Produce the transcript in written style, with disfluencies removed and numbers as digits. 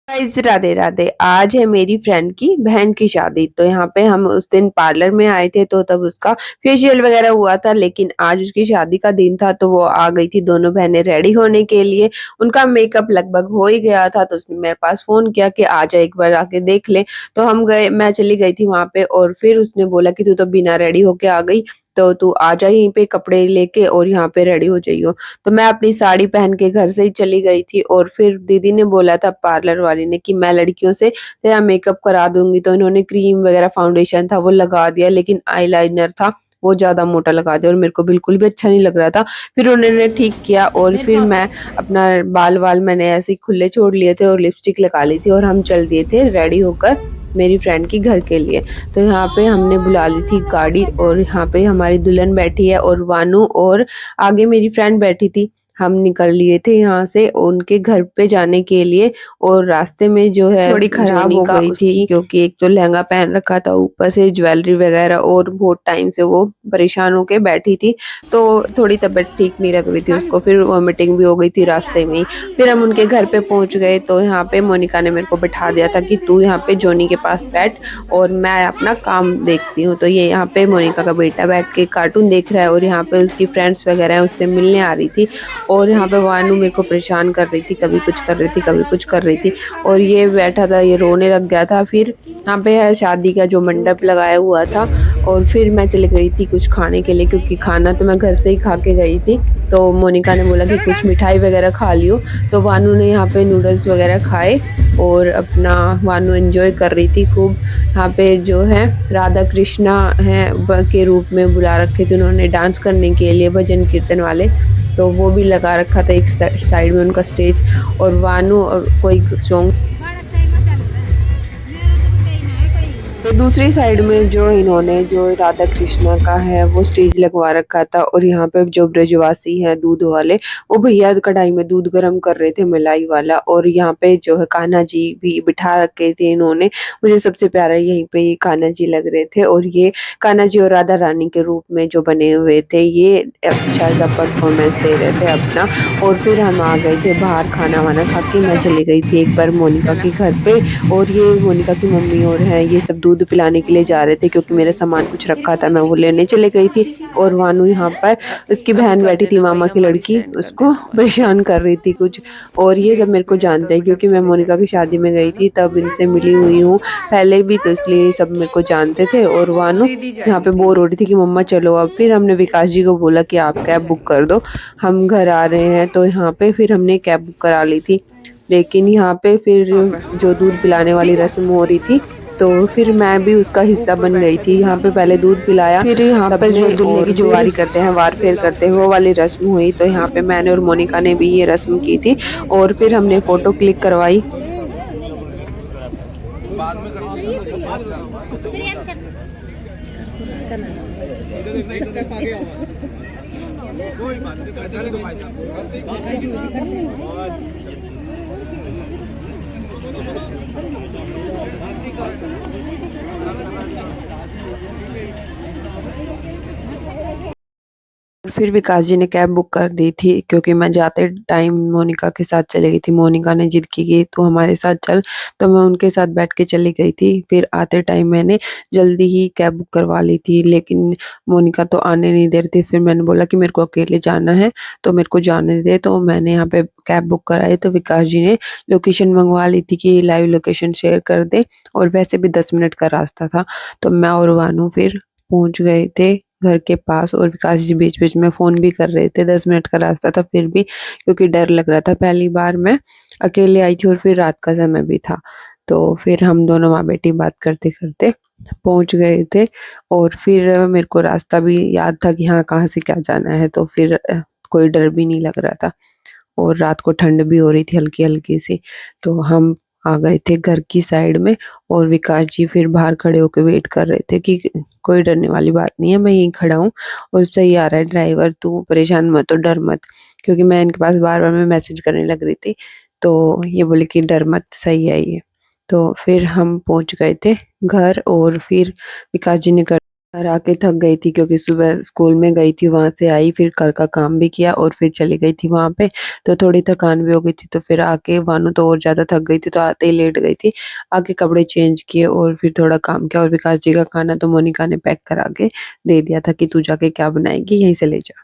Guys Radhe Radhe. आज है मेरी फ्रेंड की बहन की शादी। तो यहाँ पे हम उस दिन पार्लर में आए थे तो तब उसका फेशियल वगैरह हुआ था, लेकिन आज उसकी शादी का दिन था तो वो आ गई थी दोनों बहनें रेडी होने के लिए। उनका मेकअप लगभग हो ही गया था तो उसने मेरे पास फोन किया कि आ जा एक बार आके देख ले। तो हम गए, मैं चली गई थी वहां पे और फिर उसने बोला कि तू तो बिना रेडी होके आ गई, तो तू आ जा यहीं पे कपड़े लेके और यहाँ पे रेडी हो जाइयो। तो मैं अपनी साड़ी पहन के घर से ही चली गई थी और फिर दीदी ने बोला था पार्लर वाली ने कि मैं लड़कियों से तेरा मेकअप करा दूंगी। तो इन्होंने क्रीम वगैरह फाउंडेशन था वो लगा दिया, लेकिन आईलाइनर था वो ज्यादा मोटा लगा दिया और मेरे को बिल्कुल भी अच्छा नहीं लग रहा था। फिर उन्होंने ठीक किया और फिर मैं अपना बाल वाल मैंने ऐसे ही खुले छोड़ लिए थे और लिपस्टिक लगा ली थी और हम चल दिए थे रेडी होकर मेरी फ्रेंड की घर के लिए। तो यहाँ पे हमने बुला ली थी गाड़ी और यहाँ पे हमारी दुल्हन बैठी है और वानू और आगे मेरी फ्रेंड बैठी थी। हम निकल लिए थे यहाँ से उनके घर पे जाने के लिए और रास्ते में जो है थोड़ी खराब हो गई थी क्योंकि एक तो लहंगा पहन रखा था, ऊपर से ज्वेलरी वगैरह और बहुत टाइम से वो परेशान होके बैठी थी तो थोड़ी तबीयत ठीक नहीं लग रही थी उसको। फिर वॉमिटिंग भी हो गई थी रास्ते में ही। फिर हम उनके घर पे पहुंच गए तो यहाँ पे मोनिका ने मेरे को बिठा दिया था कि तू यहाँ पे जोनी के पास बैठ और मैं अपना काम देखती हूँ। तो ये यहाँ पे मोनिका का बेटा बैठ के कार्टून देख रहा है और यहाँ पे उसकी फ्रेंड्स वगैरह उससे मिलने आ रही थी और यहाँ पे वानू मेरे को परेशान कर रही थी, कभी कुछ कर रही थी कभी कुछ कर रही थी और ये बैठा था, ये रोने लग गया था। फिर यहाँ पे है शादी का जो मंडप लगाया हुआ था और फिर मैं चली गई थी कुछ खाने के लिए क्योंकि खाना तो मैं घर से ही खा के गई थी। तो मोनिका ने बोला कि कुछ मिठाई वगैरह खा लियो, तो वानू ने यहाँ पे नूडल्स वगैरह खाए और अपना वानू एंजॉय कर रही थी खूब। यहाँ पे जो है राधा कृष्णा है के रूप में बुला रखे थे उन्होंने डांस करने के लिए, भजन कीर्तन वाले। तो वो भी लगा रखा था एक साइड में उनका स्टेज और वानू कोई सॉन्ग। तो दूसरी साइड में जो इन्होंने जो राधा कृष्णा का है वो स्टेज लगवा रखा था और यहाँ पे जो ब्रजवासी हैं दूध वाले वो भैया कढ़ाई में दूध गर्म कर रहे थे मलाई वाला। और यहाँ पे जो है कान्हा जी भी बिठा रखे थे इन्होंने। मुझे सबसे प्यारा यहीं पे ये कान्हा जी लग रहे थे और ये कान्हा जी और राधा रानी के रूप में जो बने हुए थे, ये अच्छा सा परफॉर्मेंस दे रहे थे अपना। और फिर हम आ गए थे बाहर खाना वाना खा के। मैं चली गई थी एक बार मोनिका के घर पे और ये मोनिका की मम्मी और है ये सब दूध पिलाने के लिए जा रहे थे क्योंकि मेरा सामान कुछ रखा था मैं वो लेने चले गई थी। और वानू यहाँ पर उसकी बहन बैठी थी मामा की लड़की, उसको परेशान कर रही थी कुछ। और ये सब मेरे को जानते हैं क्योंकि मैं मोनिका की शादी में गई थी तब इनसे मिली हुई हूँ पहले भी, तो इसलिए सब मेरे को जानते थे। और वानू यहाँ पे बोर हो रही थी कि मम्मा चलो अब। फिर हमने विकास जी को बोला कि आप कैब बुक कर दो, हम घर आ रहे हैं। तो यहाँ पे फिर हमने कैब बुक करा ली थी। लेकिन यहाँ पे फिर जो दूध पिलाने वाली रस्म हो रही थी तो फिर मैं भी उसका हिस्सा बन गई थी। यहाँ पे पहले दूध पिलाया, फिर यहाँ पे जो दूल्हे की जुआरी करते हैं, वार फेर करते हैं, वो वाली रस्म हुई। तो यहाँ पे मैंने और मोनिका ने भी ये रस्म की थी और फिर हमने फोटो क्लिक करवाई। फिर विकास जी ने कैब बुक कर दी थी क्योंकि मैं जाते टाइम मोनिका के साथ चली गई थी। मोनिका ने जिद की कि तू हमारे साथ चल, तो मैं उनके साथ बैठ के चली गई थी। फिर आते टाइम मैंने जल्दी ही कैब बुक करवा ली थी लेकिन मोनिका तो आने नहीं दे रही थी। फिर मैंने बोला कि मेरे को अकेले जाना है तो मेरे को जाने दे, तो मैंने यहाँ पे कैब बुक कराई। तो विकास जी ने लोकेशन मंगवा ली थी कि लाइव लोकेशन शेयर कर दे और वैसे भी 10 मिनट का रास्ता था। तो मैं और वानू फिर पहुंच गए थे घर के पास और विकास जी बीच बीच में फोन भी कर रहे थे। 10 मिनट का रास्ता था फिर भी क्योंकि डर लग रहा था, पहली बार मैं अकेले आई थी और फिर रात का समय भी था। तो फिर हम दोनों माँ बेटी बात करते करते पहुंच गए थे और फिर मेरे को रास्ता भी याद था कि हाँ कहाँ से क्या जाना है। तो फिर कोई डर भी नहीं लग रहा था और रात को ठंड भी हो रही थी हल्की हल्की सी। तो हम आ गए थे घर की साइड में और विकास जी फिर बाहर खड़े होकर वेट कर रहे थे कि कोई डरने वाली बात नहीं है, मैं यहीं खड़ा हूँ और सही आ रहा है ड्राइवर, तू परेशान मत हो, डर मत। क्योंकि मैं इनके पास बार बार मैं मैसेज करने लग रही थी तो ये बोले कि डर मत, सही है ये। तो फिर हम पहुंच गए थे घर और फिर विकास जी ने घर आके थक गई थी क्योंकि सुबह स्कूल में गई थी, वहाँ से आई, फिर घर का काम भी किया और फिर चली गई थी वहाँ पे, तो थोड़ी थकान भी हो गई थी। तो फिर आके भानु तो और ज़्यादा थक गई थी, तो आते ही लेट गई थी। आके कपड़े चेंज किए और फिर थोड़ा काम किया और विकास जी का खाना तो मोनिका ने पैक करा के दे दिया था कि तू जाके क्या बनाएगी, यहीं से ले जा।